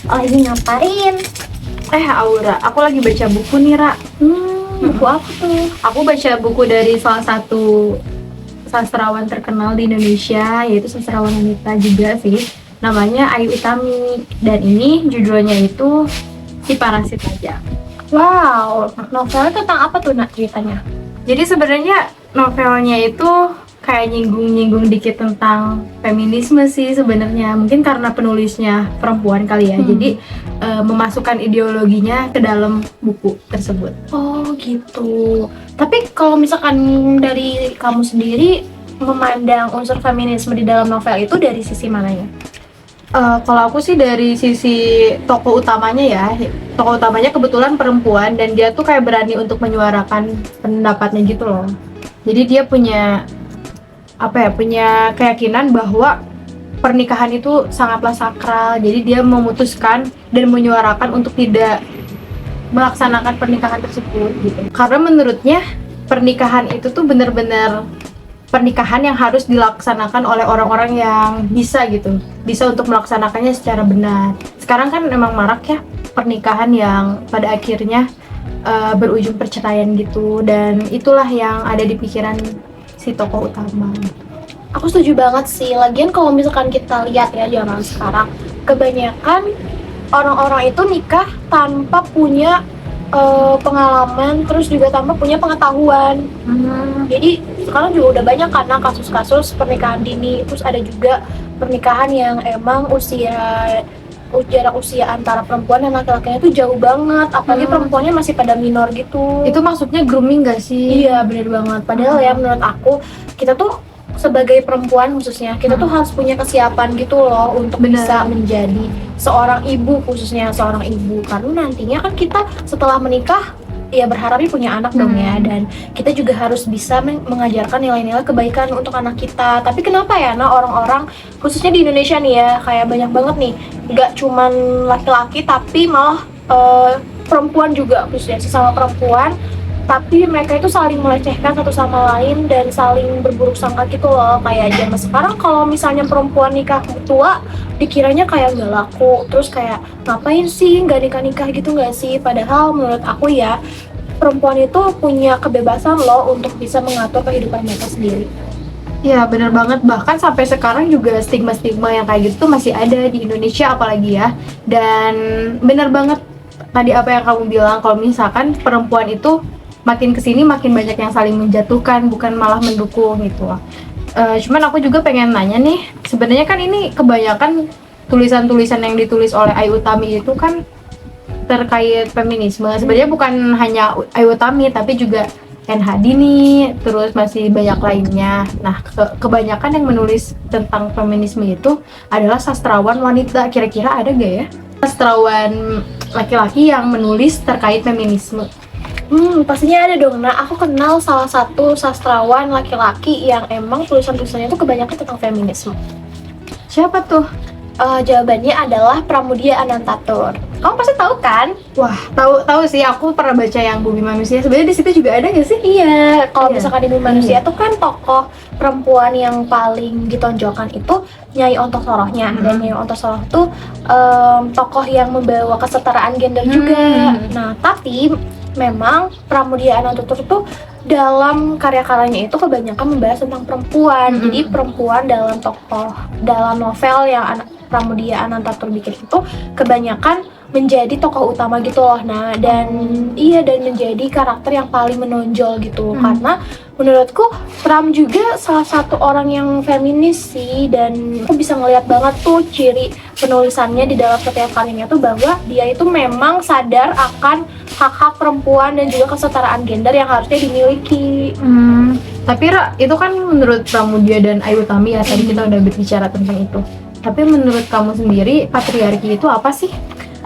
lagi ngapain? Aura, aku lagi baca buku nih, Ra. Buku apa tuh? Aku baca buku dari salah satu sastrawan terkenal di Indonesia, yaitu sastrawan wanita juga sih. Namanya Ayu Utami. Dan ini judulnya itu Si Parasit Aja. Wow, novelnya tentang apa tuh nak ceritanya? Jadi sebenarnya novelnya itu kayak nyinggung-nyinggung dikit tentang feminisme sih sebenarnya. Mungkin karena penulisnya perempuan kali ya. Jadi memasukkan ideologinya ke dalam buku tersebut. Oh gitu. Tapi kalau misalkan dari kamu sendiri memandang unsur feminisme di dalam novel itu dari sisi mananya? Kalau aku sih dari sisi tokoh utamanya ya. Tokoh utamanya kebetulan perempuan dan dia tuh kayak berani untuk menyuarakan pendapatnya gitu loh. Jadi dia punya punya keyakinan bahwa pernikahan itu sangatlah sakral. Jadi dia memutuskan dan menyuarakan untuk tidak melaksanakan pernikahan tersebut gitu. Karena menurutnya pernikahan itu tuh benar-benar pernikahan yang harus dilaksanakan oleh orang-orang yang bisa gitu, bisa untuk melaksanakannya secara benar. Sekarang kan memang marak ya pernikahan yang pada akhirnya berujung perceraian gitu, dan itulah yang ada di pikiran si tokoh utama. Aku setuju banget sih. Lagian kalau misalkan kita lihat ya zaman sekarang, kebanyakan orang-orang itu nikah tanpa punya pengalaman, terus juga tanpa punya pengetahuan. Jadi sekarang juga udah banyak karena kasus-kasus pernikahan dini. Terus ada juga pernikahan yang emang jarak usia antara perempuan dan laki-lakinya itu jauh banget. Apalagi perempuannya masih pada minor gitu. Itu maksudnya grooming gak sih? Iya bener banget. Padahal ya menurut aku, kita tuh sebagai perempuan khususnya, kita tuh harus punya kesiapan gitu loh untuk bisa menjadi seorang ibu, khususnya seorang ibu. Karena nantinya kan kita setelah menikah ya berharapnya punya anak dong ya, dan kita juga harus bisa mengajarkan nilai-nilai kebaikan untuk anak kita. Tapi kenapa ya orang-orang khususnya di Indonesia nih ya, kayak banyak banget nih gak cuman laki-laki tapi malah perempuan juga, khususnya sesama perempuan, tapi mereka itu saling melecehkan satu sama lain dan saling berburuk sangka gitu loh. Kayak zaman sekarang kalau misalnya perempuan nikah tua, dikiranya kayak nggak laku, terus kayak ngapain sih nggak nikah-nikah gitu nggak sih? Padahal menurut aku ya, perempuan itu punya kebebasan loh untuk bisa mengatur kehidupan mereka sendiri. Iya bener banget, bahkan sampai sekarang juga stigma-stigma yang kayak gitu tuh masih ada di Indonesia apalagi ya. Dan bener banget tadi apa yang kamu bilang, kalau misalkan perempuan itu makin kesini makin banyak yang saling menjatuhkan, bukan malah mendukung gitu loh. Cuman aku juga pengen nanya nih, sebenarnya kan ini kebanyakan tulisan-tulisan yang ditulis oleh Ayu Utami itu kan terkait feminisme. Sebenarnya bukan hanya Ayu Utami tapi juga NH Dini, terus masih banyak lainnya. Nah, kebanyakan yang menulis tentang feminisme itu adalah sastrawan wanita. Kira-kira ada gak ya sastrawan laki-laki yang menulis terkait feminisme? Pastinya ada dong. Nah, aku kenal salah satu sastrawan laki-laki yang emang tulisan-tulisannya itu kebanyakan tentang feminisme. Siapa tuh? Jawabannya adalah Pramudia Anantatur. Kamu pasti tahu kan? Wah, tahu sih, aku pernah baca yang Bumi Manusia. Sebenarnya di situ juga ada nggak sih? Iya, kalau misalkan di Bumi Manusia tuh kan tokoh perempuan yang paling ditonjolkan itu Nyai Ontosorohnya. Dan Nyai Ontosoroh tuh tokoh yang membawa kesetaraan gender juga. Nah, tapi memang Pramudia Anantatur tuh dalam karya-karyanya itu kebanyakan membahas tentang perempuan. Jadi perempuan dalam novel yang Pramudia Anantatur bikin itu kebanyakan menjadi tokoh utama gitu loh. Nah, dan menjadi karakter yang paling menonjol gitu. Karena menurutku Pram juga salah satu orang yang feminis sih, dan aku bisa ngeliat banget tuh ciri penulisannya di dalam setiap karyanya tuh bahwa dia itu memang sadar akan hak-hak perempuan dan juga kesetaraan gender yang harusnya dimiliki. Tapi Ra, itu kan menurut Pramudia dan Ayu Utami ya, tadi kita udah berbicara tentang itu. Tapi menurut kamu sendiri, patriarki itu apa sih?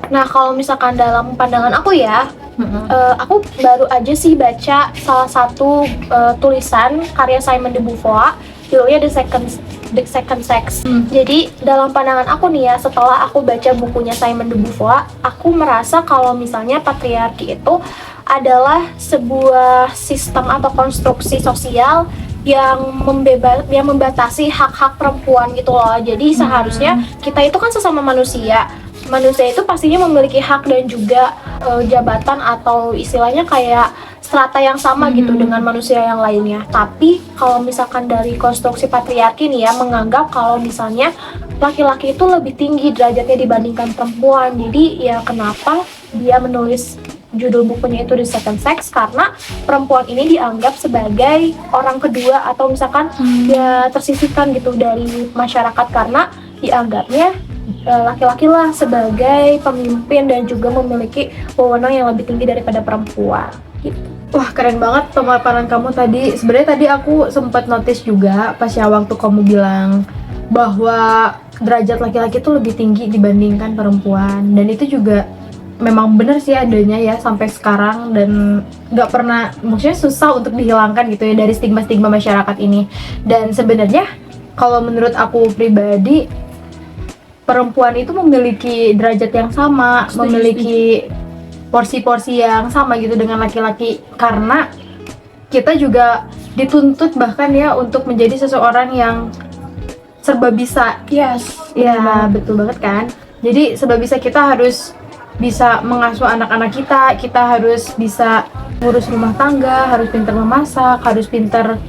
Nah, kalau misalkan dalam pandangan aku ya, aku baru aja sih baca salah satu tulisan karya Simone de Beauvoir, judulnya The Second Sex. Jadi dalam pandangan aku nih ya, setelah aku baca bukunya Simone de Beauvoir, aku merasa kalau misalnya patriarki itu adalah sebuah sistem atau konstruksi sosial yang membatasi hak-hak perempuan gitu loh. Jadi seharusnya kita itu kan sesama manusia, manusia itu pastinya memiliki hak dan juga jabatan atau istilahnya kayak strata yang sama gitu dengan manusia yang lainnya. Tapi kalau misalkan dari konstruksi patriarki nih ya, menganggap kalau misalnya laki-laki itu lebih tinggi derajatnya dibandingkan perempuan. Jadi ya kenapa dia menulis judul bukunya itu The Second Sex, karena perempuan ini dianggap sebagai orang kedua atau misalkan dia tersisihkan gitu dari masyarakat karena dianggapnya laki-laki lah sebagai pemimpin dan juga memiliki wewenang yang lebih tinggi daripada perempuan gitu. Wah, keren banget pemaparan kamu tadi. Sebenarnya tadi aku sempat notice juga pas ya waktu kamu bilang bahwa derajat laki-laki itu lebih tinggi dibandingkan perempuan, dan itu juga memang benar sih adanya ya sampai sekarang, dan nggak pernah, maksudnya susah untuk dihilangkan gitu ya dari stigma-stigma masyarakat ini. Dan sebenarnya kalau menurut aku pribadi, perempuan itu memiliki derajat yang sama, memiliki porsi-porsi yang sama gitu dengan laki-laki, karena kita juga dituntut bahkan ya untuk menjadi seseorang yang serba bisa. Yes, Ya, betul banget kan. Jadi serba bisa, kita harus bisa mengasuh anak-anak kita harus bisa ngurus rumah tangga, harus pintar memasak, harus pintar,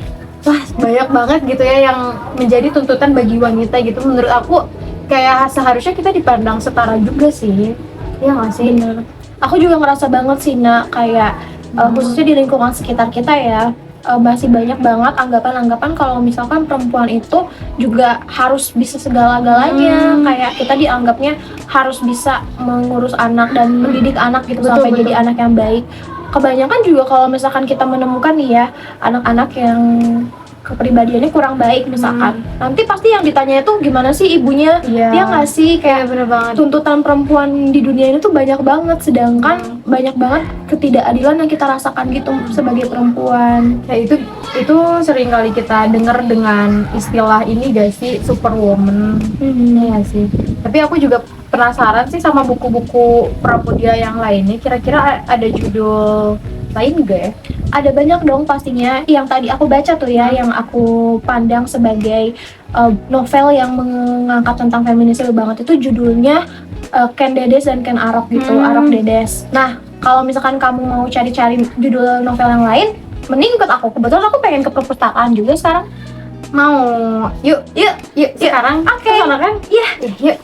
wah banyak banget gitu ya yang menjadi tuntutan bagi wanita gitu. Menurut aku kayak seharusnya kita dipandang setara juga sih, ya nggak sih? bener. Aku juga ngerasa banget sih nak, kayak khususnya di lingkungan sekitar kita ya, masih banyak banget anggapan-anggapan kalau misalkan perempuan itu juga harus bisa segala-galanya. Kayak kita dianggapnya harus bisa mengurus anak dan mendidik anak gitu sampai jadi anak yang baik. Kebanyakan juga kalau misalkan kita menemukan nih ya anak-anak yang kepribadiannya kurang baik misalkan, nanti pasti yang ditanya itu gimana sih ibunya, dia nggak sih, kayak bener banget. tuntutan perempuan di dunia ini tuh banyak banget, sedangkan banyak banget ketidakadilan yang kita rasakan gitu sebagai perempuan. Ya itu sering kali kita dengar dengan istilah ini gak sih, superwoman. Ya sih. Tapi aku juga penasaran sih sama buku-buku Pramudia yang lainnya, kira-kira ada judul lain gak ya? Ada banyak dong pastinya. Yang tadi aku baca tuh ya, yang aku pandang sebagai novel yang mengangkat tentang feminisme banget itu judulnya Ken Dedes dan Ken Arok gitu, Arok Dedes. Nah, kalau misalkan kamu mau cari-cari judul novel yang lain, mending ikut aku. Kebetulan aku pengen ke perpustakaan juga sekarang. Mau? Yuk sekarang. Oke. Kesana kan? Iya. Yuk.